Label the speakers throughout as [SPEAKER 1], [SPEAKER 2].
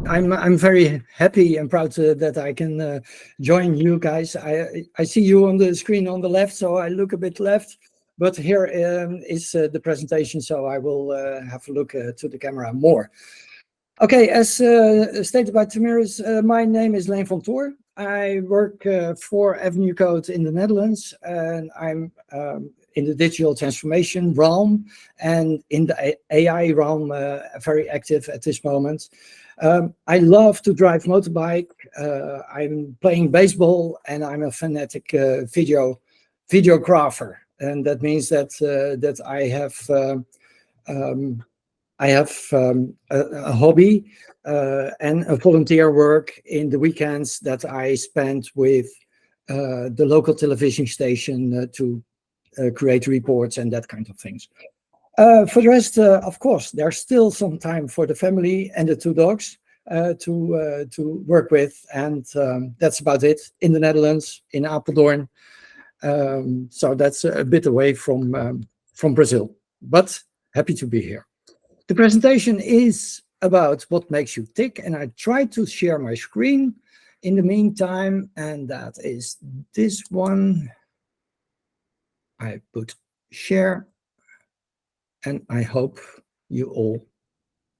[SPEAKER 1] I'm very happy and proud that I can join you guys. I see you on the screen on the left, so I look a bit left, but here is the presentation, so I will have a look to the camera more. Okay, as stated by Tamiris, my name is Leen van Toor. I work for Avenue Code in the Netherlands, and I'm in the digital transformation realm and in the AI realm, very active at this moment. I love to drive motorbike. I'm playing baseball, and I'm a fanatic videographer, and that means that that I have a hobby and a volunteer work in the weekends that I spend with the local television station to create reports and that kind of things. For the rest, of course, there's still some time for the family and the two dogs to work with, and that's about it in the Netherlands, in Apeldoorn. So that's a bit away from Brazil, but happy to be here. The presentation is about what makes you tick, and I try to share my screen in the meantime, and that is this one. I put share, and I hope you all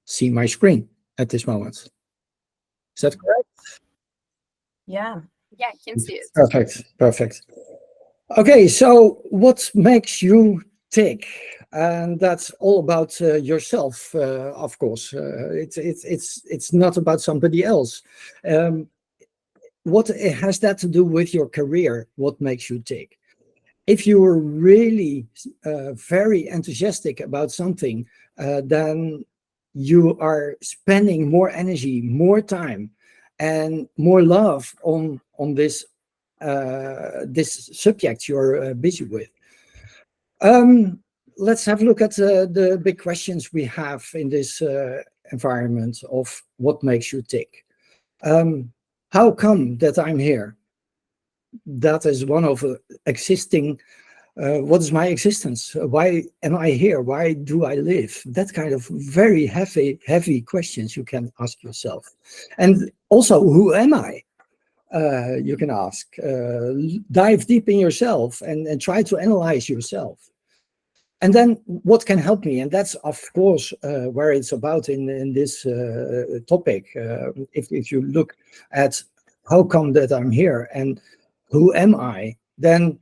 [SPEAKER 1] see my screen at this moment. Is that correct?
[SPEAKER 2] Yeah, I can see it.
[SPEAKER 1] Perfect. Okay, so what makes you tick? And that's all about yourself, of course. It's not about somebody else. What has that to do with your career? What makes you tick? If you are really very enthusiastic about something, then you are spending more energy, more time, and more love on this this subject you're busy with. Let's have a look at the big questions we have in this environment of what makes you tick. How come that I'm here? That is one of existing, what is my existence? Why am I here? Why do I live? That kind of very heavy questions you can ask yourself. And also, who am I? You can ask. Dive deep in yourself and try to analyze yourself. And then what can help me? And that's, of course, where it's about in this topic. If you look at how come that I'm here and who am I, then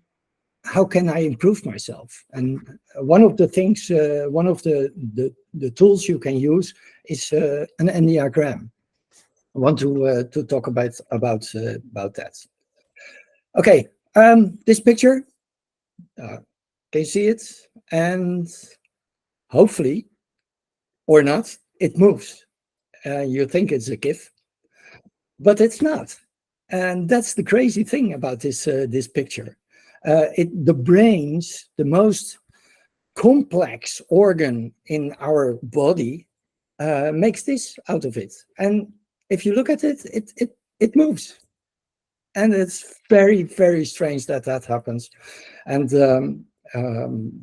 [SPEAKER 1] how can I improve myself? And one of the things, one of the tools you can use is an Enneagram. I want to talk about that. Okay, this picture, can you see it? And hopefully, or not, it moves. You think it's a GIF, but it's not. And that's the crazy thing about this this picture. The brain's the most complex organ in our body makes this out of it. And if you look at it, it moves. And it's very strange that that happens. And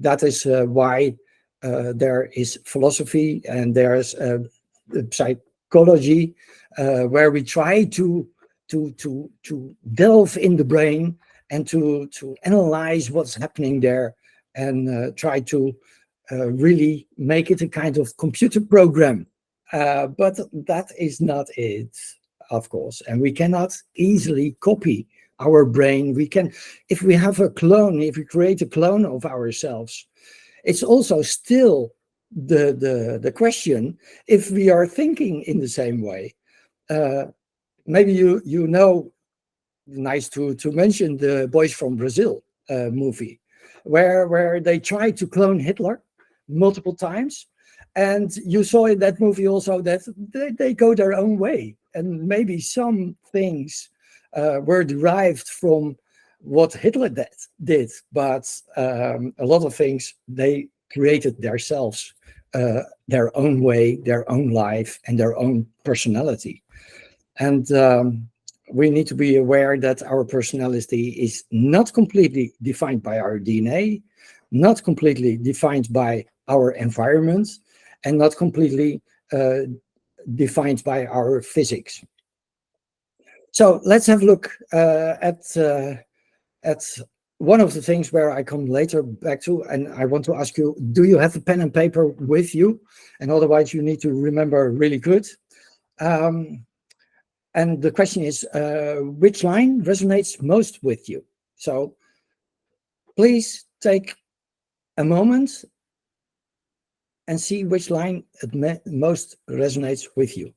[SPEAKER 1] that is why there is philosophy and there's psychology where we try to delve in the brain and to analyze what's happening there and try to really make it a kind of computer program. But that is not it, of course. And we cannot easily copy our brain. We can, if we have a clone, if we create a clone of ourselves, it's also still the question if we are thinking in the same way. Maybe you know, nice to mention the Boys from Brazil movie, where they tried to clone Hitler multiple times. And you saw in that movie also that they go their own way. And maybe some things were derived from what Hitler did, but a lot of things they created themselves, their own way, their own life, and their own personality. And we need to be aware that our personality is not completely defined by our DNA, not completely defined by our environment, and not completely defined by our physics. So let's have a look at one of the things where I come later back to, and I want to ask you, do you have a pen and paper with you? And otherwise you need to remember really good. And the question is, which line resonates most with you? So please take a moment and see which line most resonates with you.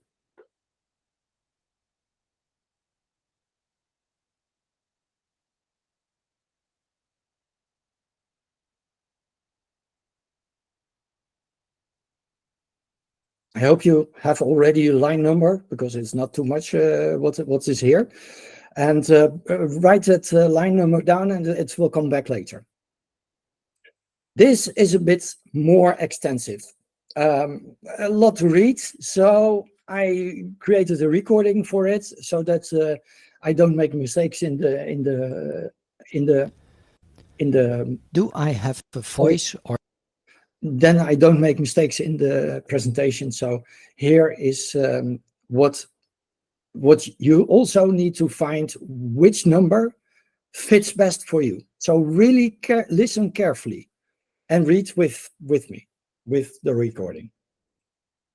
[SPEAKER 1] I hope you have already a line number, because it's not too much what is here. And write that line number down, and it will come back later. This is a bit more extensive, a lot to read, so I created a recording for it so that I don't make mistakes in the.
[SPEAKER 3] Do I have a voice or?
[SPEAKER 1] Then I don't make mistakes in the presentation. So here is what you also need to find, which number fits best for you. So really listen carefully and read with me, with the recording.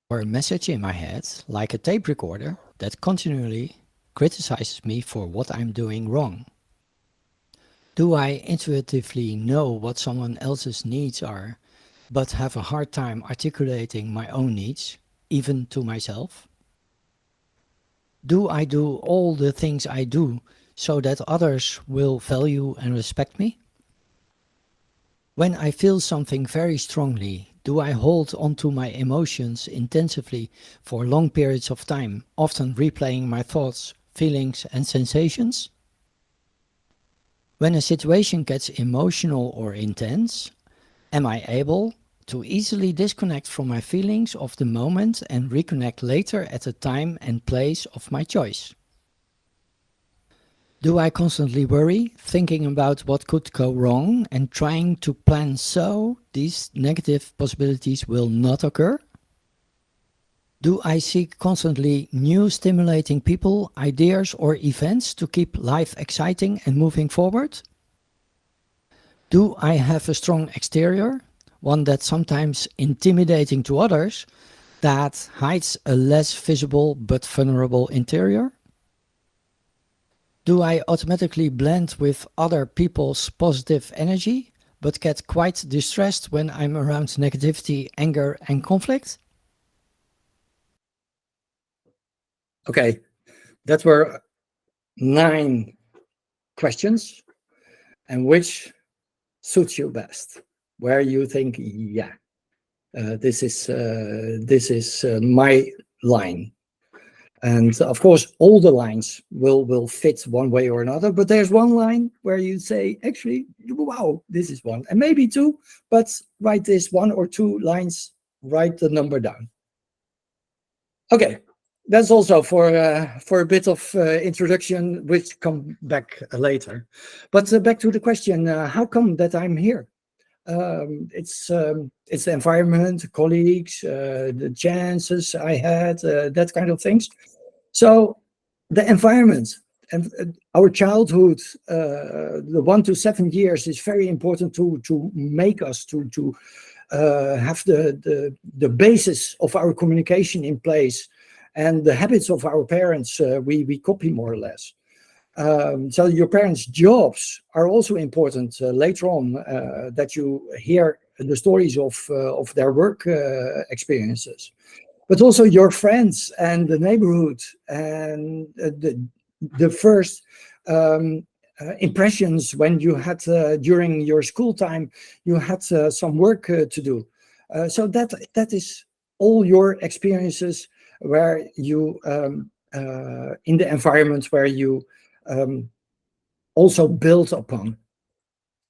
[SPEAKER 3] Or a message in my head, like a tape recorder, that continually criticizes me for what I'm doing wrong. Do I intuitively know what someone else's needs are, but have a hard time articulating my own needs, even to myself? Do I do all the things I do so that others will value and respect me? When I feel something very strongly, do I hold onto my emotions intensively for long periods of time, often replaying my thoughts, feelings, and sensations? When a situation gets emotional or intense, am I able to easily disconnect from my feelings of the moment and reconnect later at a time and place of my choice? Do I constantly worry, thinking about what could go wrong and trying to plan so these negative possibilities will not occur? Do I seek constantly new stimulating people, ideas, or events to keep life exciting and moving forward? Do I have a strong exterior, one that's sometimes intimidating to others, that hides a less visible but vulnerable interior? Do I automatically blend with other people's positive energy, but get quite distressed when I'm around negativity, anger, and conflict?
[SPEAKER 1] Okay, that were 9 questions. And which suits you best? Where you think, yeah, this is my line. And of course, all the lines will fit one way or another, but there's one line where you say, actually, wow, this is one, and maybe 2, but write this 1 or 2 lines, write the number down. Okay, that's also for a bit of introduction, which come back later. But back to the question, how come that I'm here? It's the environment, colleagues, the chances I had, that kind of things. So the environment and our childhood, the 1 to 7 years, is very important to make us to have the basis of our communication in place, and the habits of our parents we copy more or less. So your parents' jobs are also important later on, that you hear the stories of their work experiences, but also your friends and the neighborhood, and the first impressions when you had during your school time, you had some work to do. So that is all your experiences where you in the environment where you also build upon.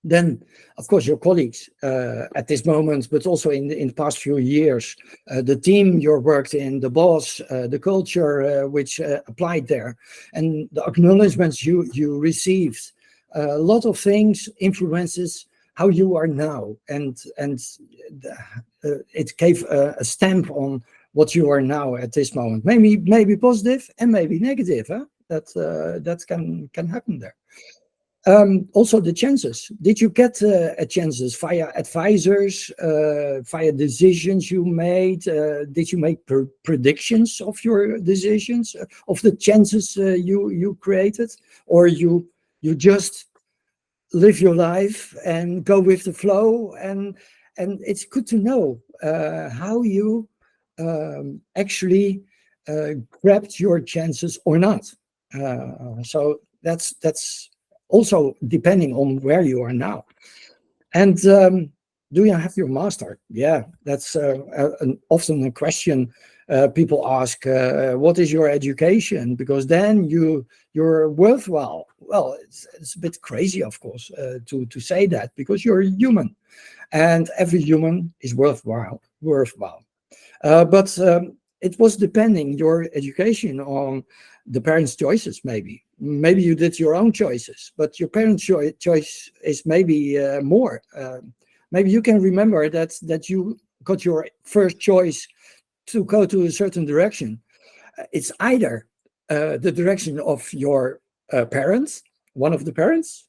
[SPEAKER 1] Then, of course, your colleagues at this moment, but also in the past few years, the team you worked in, the boss, the culture which applied there, and the acknowledgements you received. A lot of things influences how you are now, and it gave a stamp on what you are now at this moment. Maybe positive and maybe negative. Huh? That can happen there. Also the chances. Did you get chances via advisors, via decisions you made? Did you make predictions of your decisions, of the chances you created, or you just live your life and go with the flow? And it's good to know how you actually grabbed your chances or not. So that's also depending on where you are now. And do you have your master? Yeah, that's often a question people ask. What is your education? Because then you're worthwhile. Well, it's a bit crazy, of course, to say that, because you're a human, and every human is worthwhile. But it was depending your education on the parents' choices. Maybe you did your own choices, but your parents' choice is maybe more. Maybe you can remember that you got your first choice to go to a certain direction. It's either the direction of your parents, one of the parents,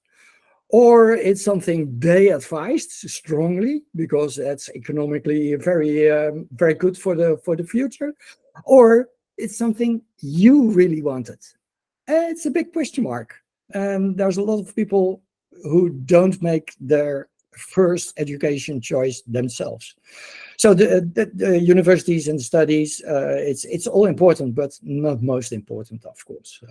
[SPEAKER 1] or it's something they advised strongly because that's economically very good for the future, or it's something you really wanted. It's a big question mark. There's a lot of people who don't make their first education choice themselves. So the universities and studies, it's all important, but not most important, of course.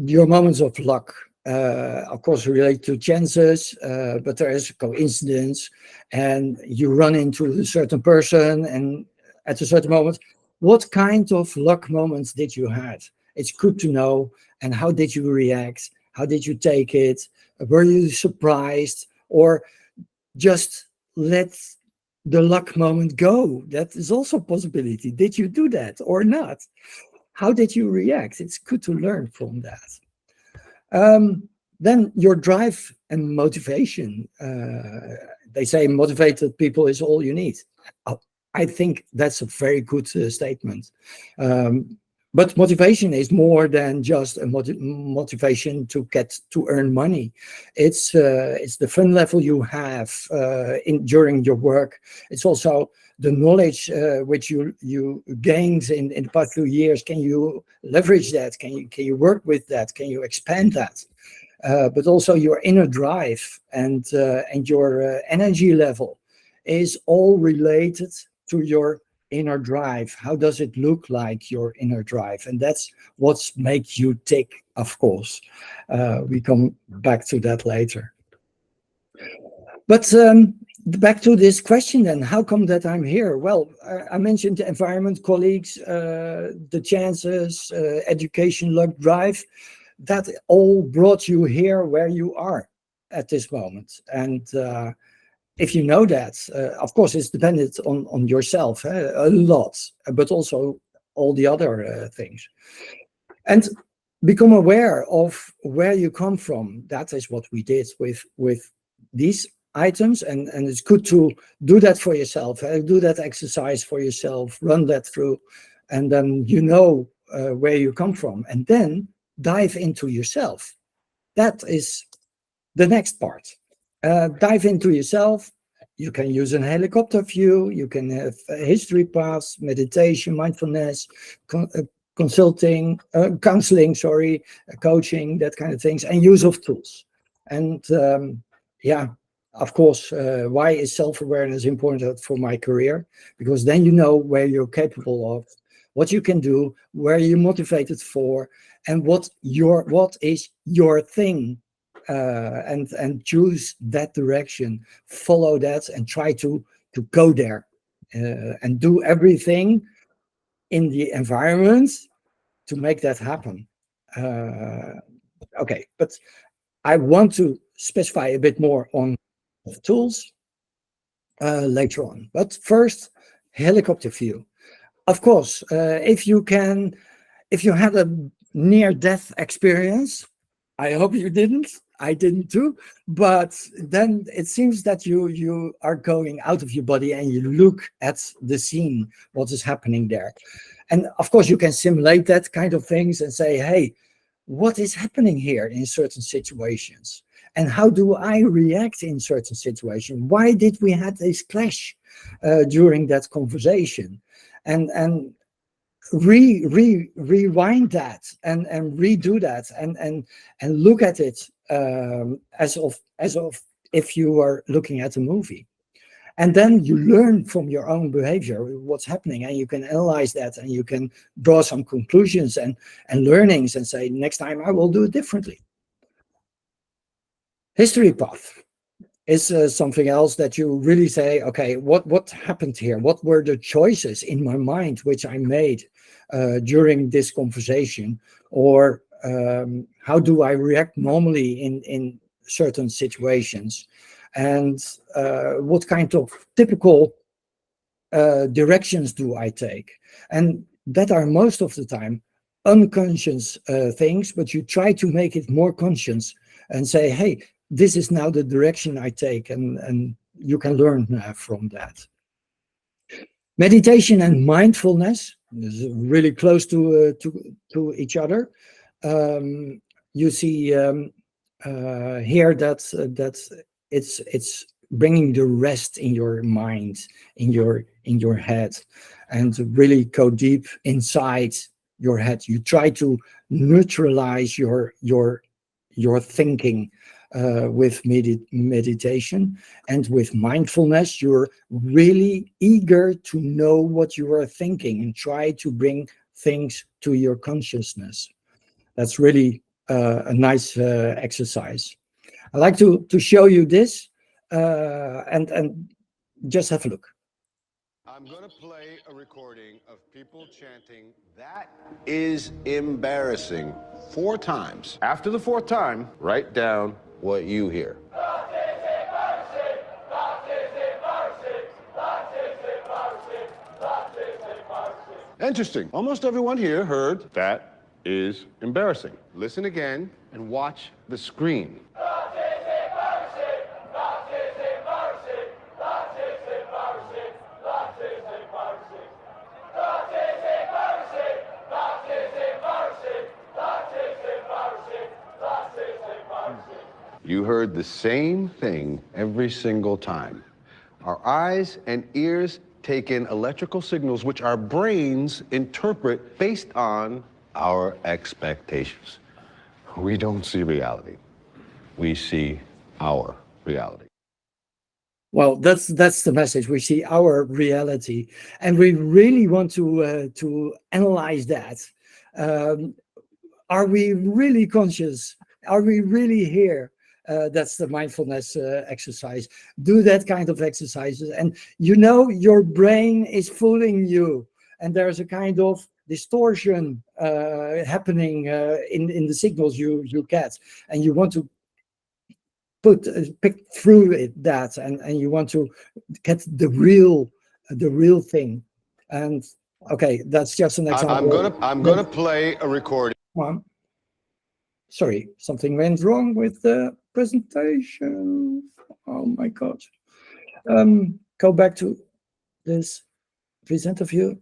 [SPEAKER 1] Your moments of luck, of course, relate to chances, but there is a coincidence, and you run into a certain person, and at a certain moment, what kind of luck moments did you have? It's good to know. And how did you react? How did you take it? Were you surprised, or just let the luck moment go? That is also a possibility. Did you do that or not? How did you react? It's good to learn from that. Then your drive and motivation. They say motivated people is all you need. I think that's a very good statement. But motivation is more than just a motivation to earn money. It's the fun level you have during your work. It's also the knowledge which you gained in the past few years. Can you leverage that? Can you work with that? Can you expand that? But also your inner drive and your energy level is all related to your inner drive. How does it look like, your inner drive? And that's what makes you tick, of course. We come back to that later. But back to this question then, how come that I'm here? Well, I mentioned the environment, colleagues, the chances, education, luck, drive. That all brought you here where you are at this moment. And if you know that, of course, it's dependent on yourself a lot, but also all the other things. And become aware of where you come from. That is what we did with these items. And it's good to do that for yourself. Do that exercise for yourself, run that through, and then you know where you come from. And then dive into yourself. That is the next part. Dive into yourself. You can use a helicopter view. You can have history paths, meditation, mindfulness, counseling, coaching, that kind of things, and use of tools. And yeah, of course, why is self-awareness important for my career? Because then you know where you're capable of, what you can do, where you're motivated for, and what is your thing. And choose that direction, follow that, and try to go there, and do everything in the environment to make that happen. Okay, but I want to specify a bit more on tools later on. But first, helicopter view. Of course, if you had a near-death experience, I hope you didn't. I didn't do. But then it seems that you are going out of your body and you look at the scene, what is happening there. And of course, you can simulate that kind of things and say, hey, what is happening here in certain situations? And how do I react in certain situations? Why did we have this clash during that conversation? And rewind that and redo that and look at it as of if you were looking at a movie. And then you learn from your own behavior what's happening, and you can analyze that, and you can draw some conclusions and learnings and say, next time I will do it differently. History path is something else that you really say, okay, what happened here? What were the choices in my mind which I made during this conversation? Or how do I react normally in certain situations? And what kind of typical directions do I take? And that are most of the time unconscious things, but you try to make it more conscious and say, hey, this is now the direction I take, and you can learn from that. Meditation and mindfulness is really close to each other. You see here that it's bringing the rest in your mind, in your head, and really go deep inside your head. You try to neutralize your thinking with meditation, and with mindfulness you're really eager to know what you are thinking and try to bring things to your consciousness. That's really a nice exercise. I like to show you this and just have a look.
[SPEAKER 4] I'm going to play a recording of people chanting, "That is embarrassing," 4 times. After the 4th time, write down what you hear. That is embarrassing. That is embarrassing. That is embarrassing. That is embarrassing. Interesting. Almost everyone here heard "that is embarrassing." Listen again and watch the screen. You heard the same thing every single time. Our eyes and ears take in electrical signals which our brains interpret based on our expectations. We don't see reality. We see our reality.
[SPEAKER 1] Well, that's the message. We see our reality, and we really want to analyze that. Are we really conscious? Are we really here? That's the mindfulness exercise. Do that kind of exercises, and you know your brain is fooling you, and there's a kind of distortion happening in the signals you get, and you want to pick through it that, and you want to get the real thing. And okay, that's just an example.
[SPEAKER 4] I'm gonna play a recording.
[SPEAKER 1] Sorry, something went wrong with the presentation. Oh my God. Go back to this presenter view.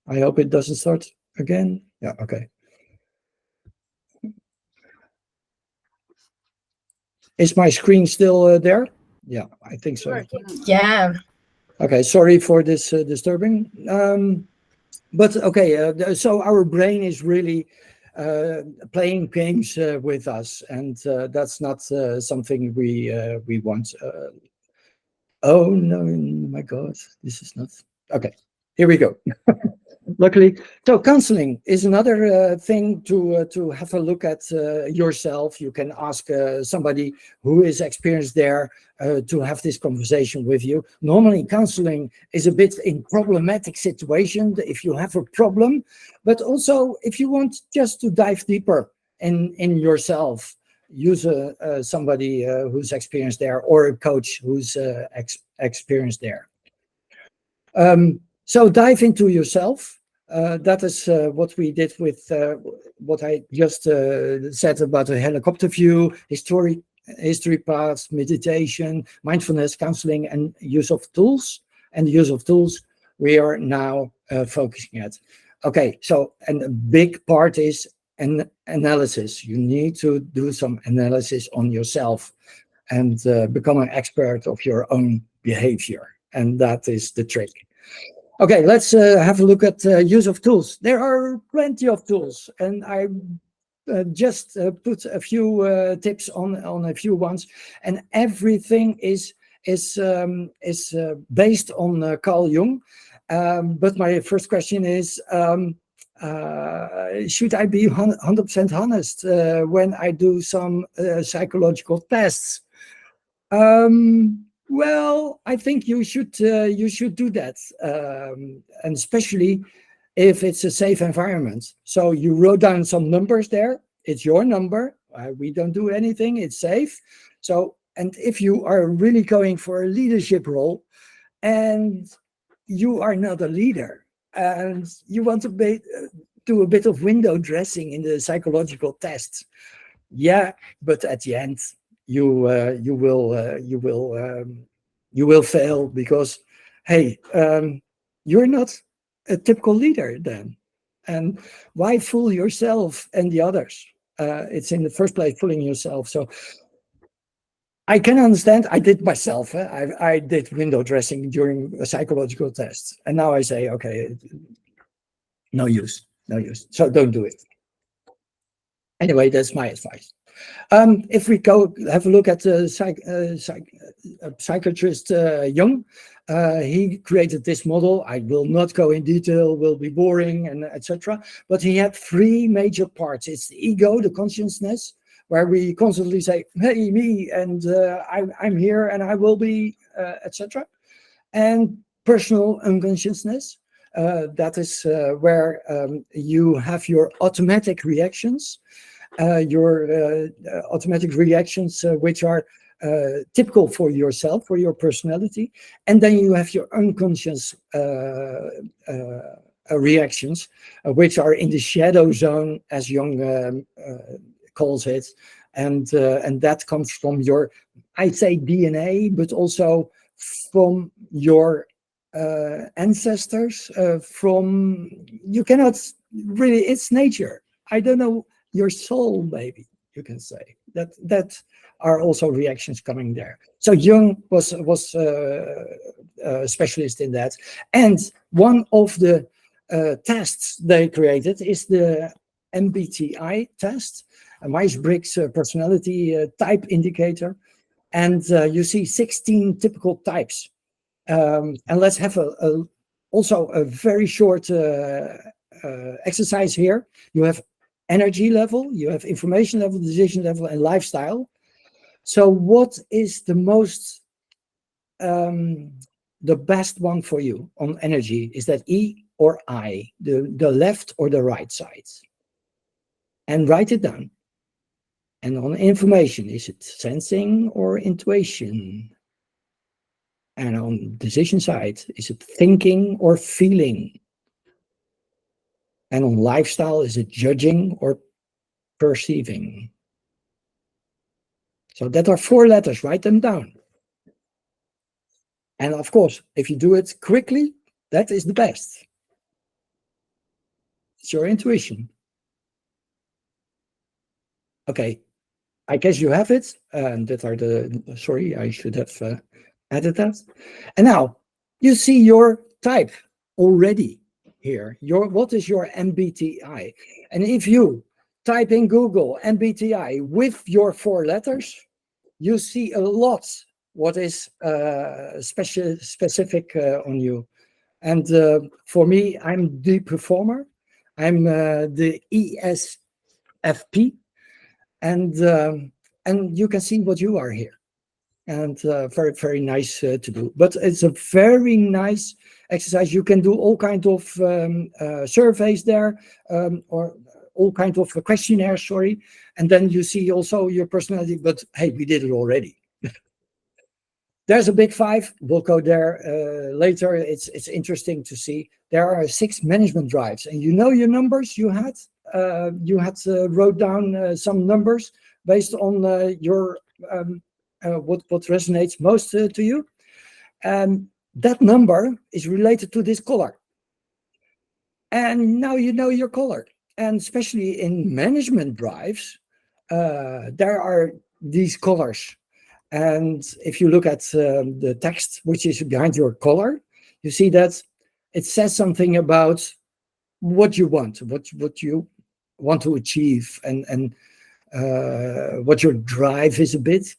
[SPEAKER 1] I hope it doesn't start again. Yeah, okay. Is my screen still there? Yeah, I think so.
[SPEAKER 2] Yeah.
[SPEAKER 1] Okay, sorry for this disturbing. But okay, so our brain is really playing games with us, and that's not something we want. Oh no, my God, this is not okay. Here we go. Luckily, so counseling is another thing to have a look at yourself. You can ask somebody who is experienced there to have this conversation with you. Normally, counseling is a bit in problematic situation if you have a problem, but also if you want just to dive deeper in yourself, use somebody who's experienced there, or a coach who's experienced there. So dive into yourself. That is what we did with what I just said about a helicopter view, history paths, meditation, mindfulness, counseling, and use of tools. And the use of tools we are now focusing at. Okay, so, and a big part is an analysis. You need to do some analysis on yourself and become an expert of your own behavior. And that is the trick. Okay, let's have a look at use of tools. There are plenty of tools, and I just put a few tips on a few ones, and everything is based on Carl Jung. But my first question is, should I be 100% honest when I do some psychological tests? Well, I think you should do that, and especially if it's a safe environment. So you wrote down some numbers there. It's your number. We don't do anything. It's safe. So, and if you are really going for a leadership role, and you are not a leader, and you want to do a bit of window dressing in the psychological tests, yeah, but at the end you will fail because, hey, you're not a typical leader then. And why fool yourself and the others? It's in the first place fooling yourself. So I can understand. I did myself. I did window dressing during a psychological test, and now I say, okay, no use. So don't do it. Anyway, that's my advice. If we go have a look at the psychiatrist Jung, he created this model. I will not go in detail, will be boring, and etc. But he had three major parts. It's the ego, the consciousness, where we constantly say, "Hey, me," and I'm here, and I will be, etc. And personal unconsciousness. That is where you have your automatic reactions. Which are typical for yourself, for your personality, and then you have your unconscious reactions, which are in the shadow zone, as Jung calls it, and that comes from your, I'd say, DNA, but also from your ancestors. From, you cannot really, it's nature. I don't know. Your soul, maybe you can say that are also reactions coming there. So Jung was a specialist in that, and one of the tests they created is the MBTI test, a Myers-Briggs personality type indicator, and you see 16 typical types. And let's have also a very short exercise here. You have energy level, you have information level, decision level, and lifestyle. So what is the most, the best one for you on energy? Is that E or I, the left or the right side? And write it down. And on information, is it sensing or intuition? And on decision side, is it thinking or feeling? And on lifestyle, is it judging or perceiving? So that are 4 letters, write them down. And of course, if you do it quickly, that is the best. It's your intuition. Okay, I guess you have it. And that are the, sorry, I should have added that. And now you see your type already here. What is your MBTI? And if you type in Google MBTI with your 4 letters, you see a lot what is specific on you. And for me, I'm the performer. I'm the ESFP, and you can see what you are here. And very, very nice to do. But it's a very nice exercise. You can do all kinds of surveys there, or all kinds of questionnaires, sorry. And then you see also your personality, but hey, we did it already. There's a big five. We'll go there later. It's interesting to see. There are 6 management drives, and you know your numbers you had. Wrote down some numbers based on your what resonates most to you. That number is related to this color. And now you know your color. And especially in management drives, there are these colors. And if you look at the text which is behind your color, you see that it says something about what you want, what you want to achieve, and what your drive is a bit.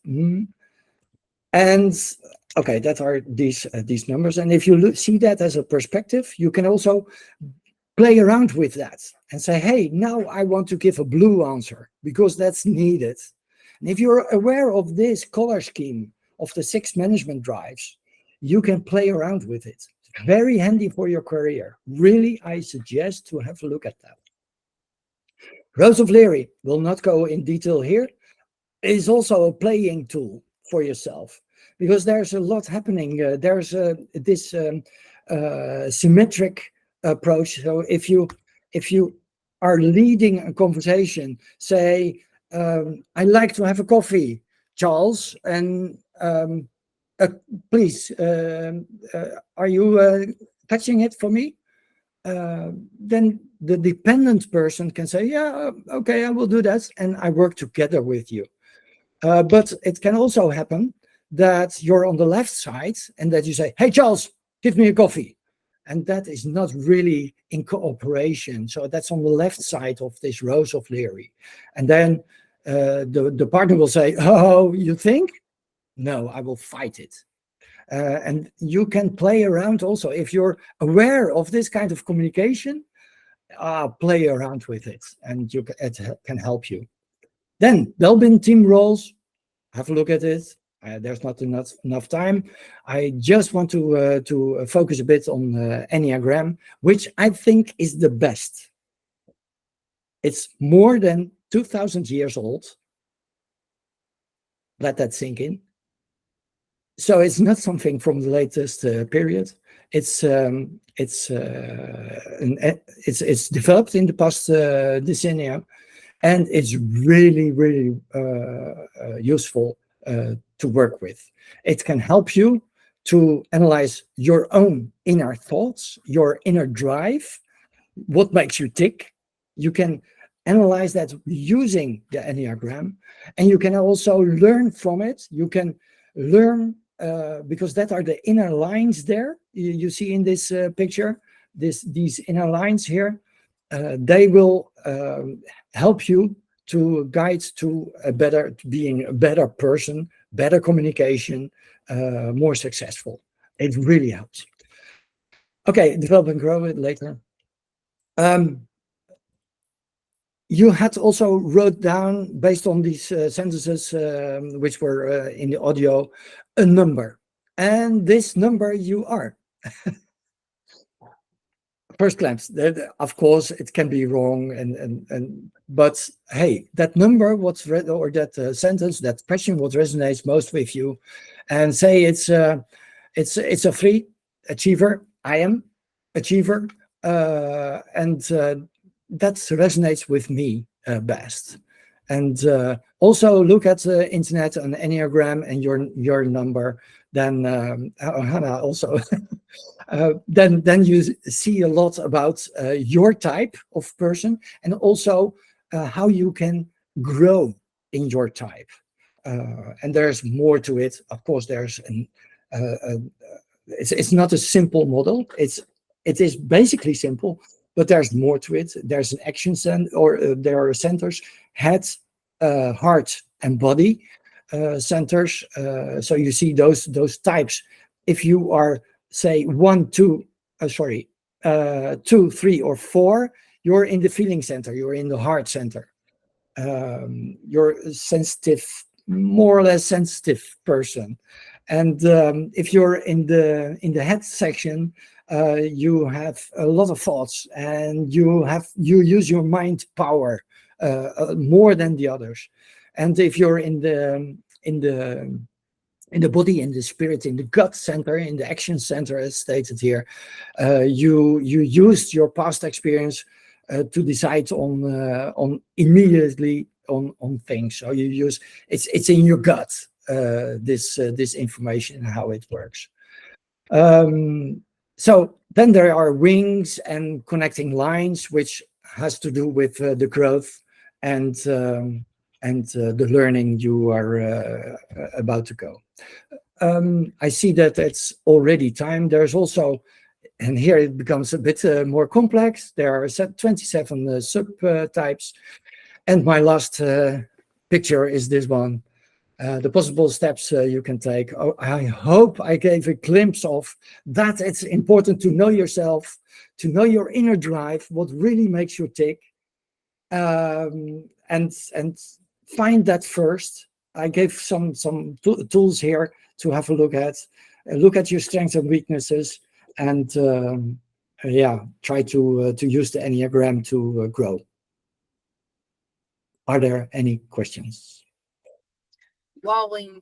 [SPEAKER 1] And okay, that are these numbers. And if you see that as a perspective, you can also play around with that and say, hey, now I want to give a blue answer because that's needed. And if you're aware of this color scheme of the 6 management drives, you can play around with it. It's very handy for your career. Really, I suggest to have a look at that. Rose of Leary, will not go in detail here, is also a playing tool for yourself because there's a lot happening. There's this symmetric approach. So if you are leading a conversation, say, I like to have a coffee, Charles, and please, are you fetching it for me? Then the dependent person can say, yeah, okay, I will do that, and I work together with you. But it can also happen that you're on the left side and that you say, hey, Charles, give me a coffee. And that is not really in cooperation. So that's on the left side of this Rose of Leary. And then the partner will say, oh, you think? No, I will fight it. And you can play around also. If you're aware of this kind of communication, play around with it, and it can help you. Then Belbin team roles, have a look at it. There's not enough time. I just want to focus a bit on Enneagram, which I think is the best. It's more than 2,000 years old. Let that sink in. So it's not something from the latest period. It's developed in the past decennia, and it's really, really useful to work with. It can help you to analyze your own inner thoughts, your inner drive, what makes you tick. You can analyze that using the Enneagram, and you can also learn from it. You can learn because that are the inner lines there. You see in this picture, these inner lines here. They will help you to guide to being a better person, better communication, more successful. It really helps. Okay, develop and grow it later. You had also wrote down, based on these sentences which were in the audio, a number. And this number you are. First glance, of course, it can be wrong, but hey, that number, what's read, or that sentence, that question, what resonates most with you, and say it's a 3, achiever. I am achiever, and that resonates with me best. And also look at the internet and Enneagram and your number. Then Hannah also. Then you see a lot about your type of person, and also how you can grow in your type. And there's more to it. Of course, there's it's not a simple model. It is basically simple, but there's more to it. There's an action center, or there are centers, head, heart, and body centers. So you see those types. If you are, say, 1, 2, 2, 3, or 4, you're in the feeling center. You're in the heart center. You're sensitive, more or less sensitive person. And if you're in the head section, you have a lot of thoughts, and you use your mind power more than the others. And if you're in the in the body, in the spirit, in the gut center, in the action center, as stated here. You used your past experience to decide on immediately on things. So you use it's in your gut, this information and how it works. So then there are wings and connecting lines, which has to do with the growth and the learning you are about to go. I see that it's already time. There's also, and here it becomes a bit more complex. There are 27 subtypes. And my last picture is this one. The possible steps you can take. Oh, I hope I gave a glimpse of that. It's important to know yourself, to know your inner drive, what really makes you tick, and find that first. I gave some tools here to have a look at. Look at your strengths and weaknesses, and yeah, try to use the Enneagram to grow. Are there any questions?
[SPEAKER 2] Wow, Lynn,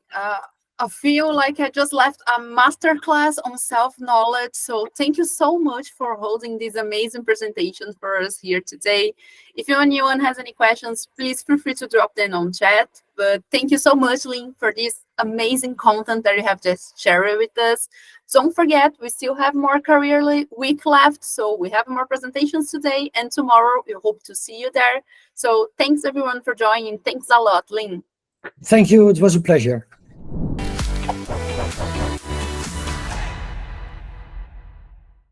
[SPEAKER 2] I feel like I just left a masterclass on self-knowledge. So thank you so much for holding this amazing presentation for us here today. If anyone has any questions, please feel free to drop them on chat. But thank you so much, Lynn, for this amazing content that you have just shared with us. Don't forget, we still have more career week left. So we have more presentations today and tomorrow. We hope to see you there. So thanks everyone for joining. Thanks a lot, Lynn.
[SPEAKER 1] Thank you. It was a pleasure.